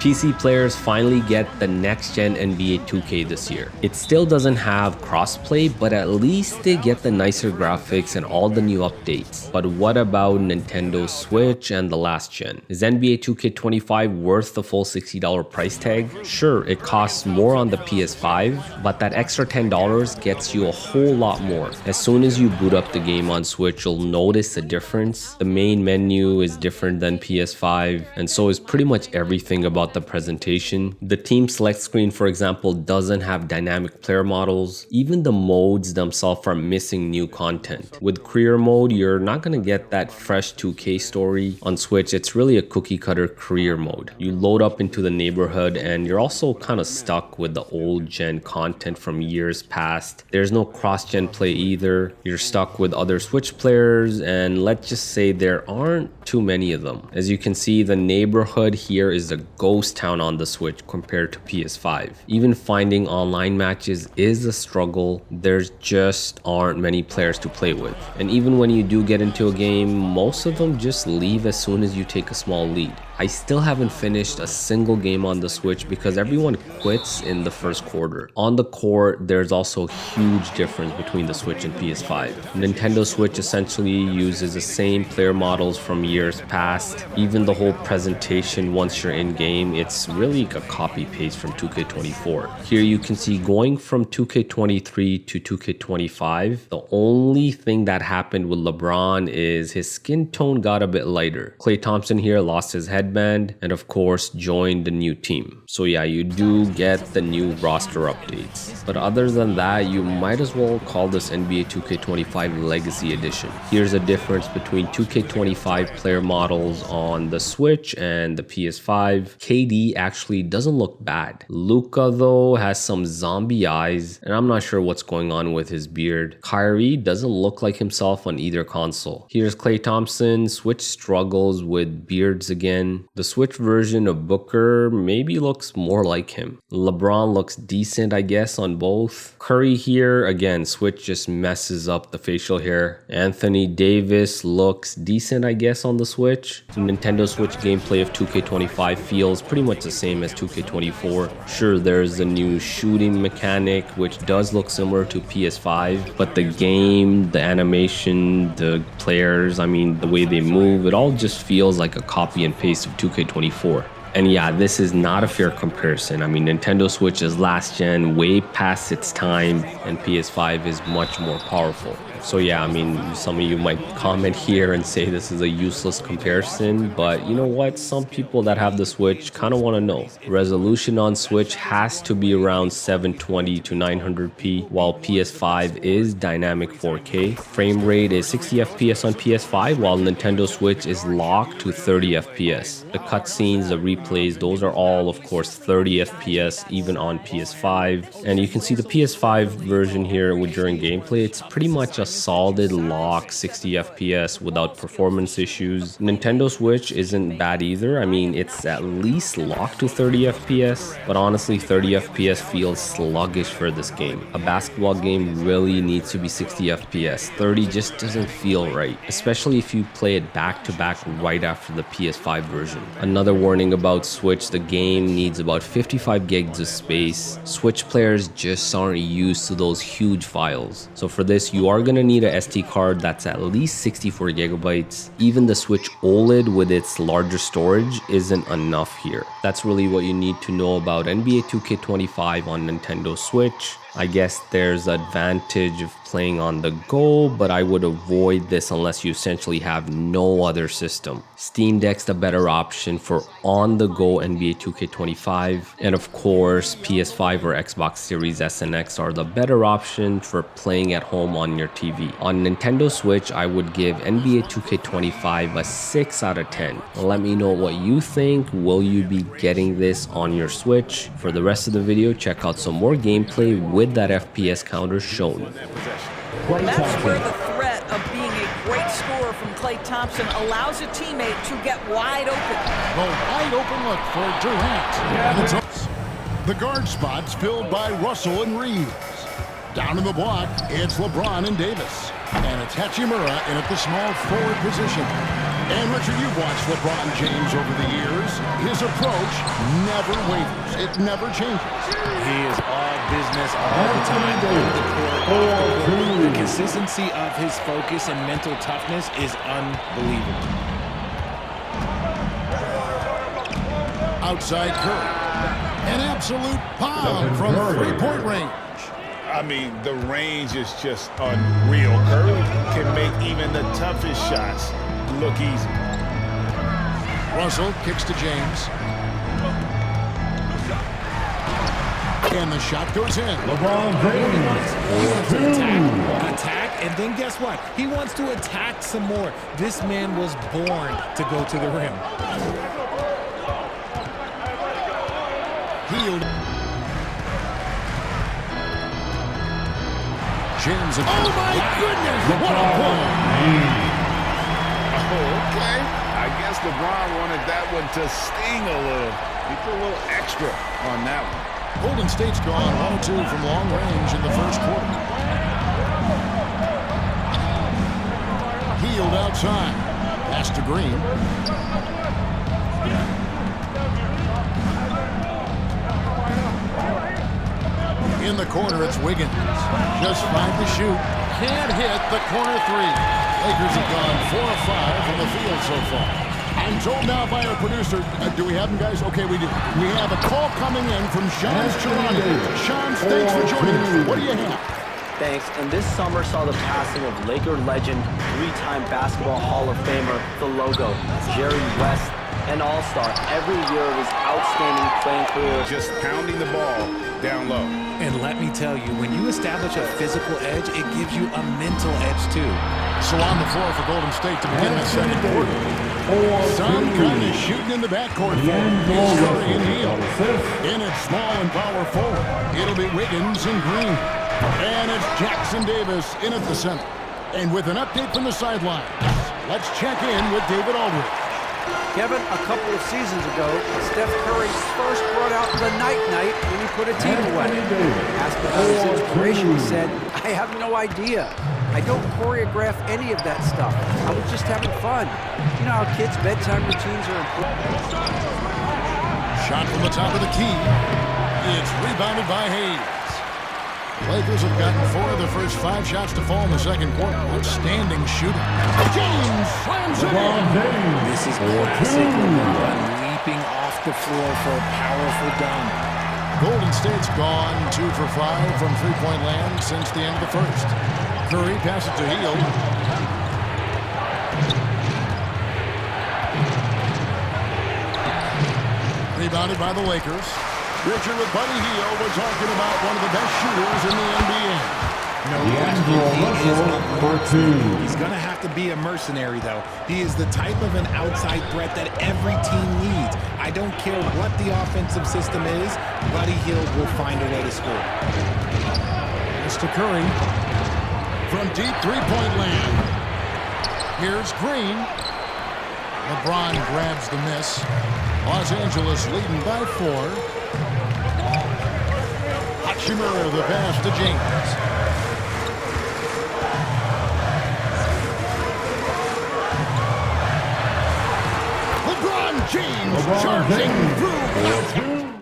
PC players finally get the next-gen NBA 2K this year. It still doesn't have crossplay, but at least they get the nicer graphics and all the new updates. But what about Nintendo Switch and the last gen? Is NBA 2K25 worth the full $60 price tag? Sure, it costs more on the PS5, but that extra $10 gets you a whole lot more. As soon as you boot up the game on Switch, you'll notice a difference. The main menu is different than PS5, and so is pretty much everything about the presentation. The team select screen, for example, doesn't have dynamic player models. Even the modes themselves are missing new content. With career mode, you're not gonna get that fresh 2K story. On Switch, it's really a cookie cutter career mode. You load up into the neighborhood and you're also kind of stuck with the old gen content from years past. There's no cross-gen play either. You're stuck with other Switch players, and let's just say there aren't too many of them. As you can see, the neighborhood here is a ghost town on the Switch compared to PS5. Even finding online matches is a struggle. There's just aren't many players to play with. And even when you do get into a game, most of them just leave as soon as you take a small lead. I still haven't finished a single game on the Switch because everyone quits in the first quarter. On the court, there's also a huge difference between the Switch and PS5. Nintendo Switch essentially uses the same player models from years past. Even the whole presentation once you're in game, it's really a copy paste from 2K24. Here you can see going from 2K23 to 2K25, the only thing that happened with LeBron is his skin tone got a bit lighter. Klay Thompson here lost his headband and of course joined the new team. So yeah, you do get the new roster updates. But other than that, you might as well call this NBA 2K25 Legacy Edition. Here's a difference between 2K25 player models on the Switch and the PS5. KD actually doesn't look bad. Luka though has some zombie eyes, and I'm not sure what's going on with his beard. Kyrie doesn't look like himself on either console. Here's Klay Thompson. Switch struggles with beards again. The Switch version of Booker maybe looks more like him. LeBron looks decent, I guess, on both. Curry here, again, Switch just messes up the facial hair. Anthony Davis looks decent, I guess, on the Switch. Nintendo Switch gameplay of 2K25 feels pretty much the same as 2K24. Sure, there's a new shooting mechanic, which does look similar to PS5, but the game, the animation, the players, I mean, the way they move, it all just feels like a copy and paste of 2K24. And yeah, this is not a fair comparison. I mean, Nintendo Switch is last gen, way past its time, and PS5 is much more powerful. So yeah, I mean, some of you might comment here and say this is a useless comparison, but you know what? Some people that have the Switch kind of want to know. Resolution on Switch has to be around 720 to 900p, while PS5 is dynamic 4K. Frame rate is 60 FPS on PS5, while Nintendo Switch is locked to 30 FPS. The cutscenes, the replays, those are all, of course, 30 FPS, even on PS5. And you can see the PS5 version here during gameplay, it's pretty much a solid lock 60 FPS without performance issues. Nintendo Switch isn't bad either. I mean, it's at least locked to 30 FPS, but honestly 30 FPS feels sluggish for this game. A basketball game really needs to be 60 FPS. 30 just doesn't feel right, especially if you play it back to back right after the PS5 version. Another warning about Switch, the game needs about 55 gigs of space. Switch players just aren't used to those huge files. So for this, you are gonna need a SD card that's at least 64 gigabytes. Even the Switch OLED with its larger storage isn't enough here. That's really what you need to know about NBA 2K25 on Nintendo Switch. I guess there's advantage of playing on the go, but I would avoid this unless you essentially have no other system. Steam Deck's the better option for on-the-go NBA 2K25, and of course PS5 or Xbox Series S and X are the better option for playing at home on your TV. On Nintendo Switch, I would give NBA 2K25 a 6 out of 10. Let me know what you think. Will you be getting this on your Switch? For the rest of the video, check out some more gameplay with that FPS counter shown. That's where the threat of being a great scorer from Klay Thompson allows a teammate to get wide open. The wide open look for Durant. The guard spots filled by Russell and Reeves. Down in the block, it's LeBron and Davis. And it's Hachimura in at the small forward position. And Richard, you've watched LeBron James over the years. His approach never wavers. It never changes. He is all business all the time. On the court, off the court. The consistency of his focus and mental toughness is unbelievable. Outside Curry. An absolute bomb from three-point range. I mean, the range is just unreal. Curry can make even the toughest shots look easy. Russell kicks to James. And the shot goes in. LeBron James. Attack, and then guess what? He wants to attack some more. This man was born to go to the rim. Healed. James. Oh my goodness! What a play! Oh, okay. I guess LeBron wanted that one to sting a little. He put a little extra on that one. Golden State's gone 1-2 from long range in the first quarter. Healed outside. Pass to Green. In the corner, it's Wiggins. Just 5 to shoot. Can't hit the corner three. Lakers have gone 4 of 5 from the field so far. I'm told now by our producer, do we have him, guys? Okay, we do. We have a call coming in from Sean Toronto. Sean, thanks for joining us. What do you have? Thanks. And this summer saw the passing of Laker legend, 3-time basketball Hall of Famer, the logo, Jerry West, an all-star. Every year of his outstanding playing career. Just pounding the ball down low. And let me tell you, when you establish a physical edge, it gives you a mental edge too. So on the floor for Golden State to begin the second quarter. Some kind of shooting in the backcourt for Curry and Hield. In it's small and power forward. It'll be Wiggins and Green. And it's Jackson Davis in at the center. And with an update from the sidelines, let's check in with David Aldridge. Kevin, a couple of seasons ago, Steph Curry first brought out the night-night when he put a team away. Asked about his inspiration, he said, I have no idea. I don't choreograph any of that stuff. I was just having fun. You know how kids' bedtime routines are important. Shot from the top of the key. It's rebounded by Hayes. Lakers have gotten 4 of the first 5 shots to fall in the second quarter. Outstanding shooting. James slams it in. This is classic LeBron leaping off the floor for a powerful dunk. Golden State's gone 2 for 5 from three-point land since the end of the first. Curry passes to Hield. Rebounded by the Lakers. Richard with Buddy Hield, we're talking about one of the best shooters in the NBA. No question. He's going to have to be a mercenary, though. He is the type of an outside threat that every team needs. I don't care what the offensive system is, Buddy Hield will find a way to score. It's to Curry. From deep three-point land. Here's Green. LeBron grabs the miss. Los Angeles leading by 4. Hachimura the pass to James. LeBron James charging through.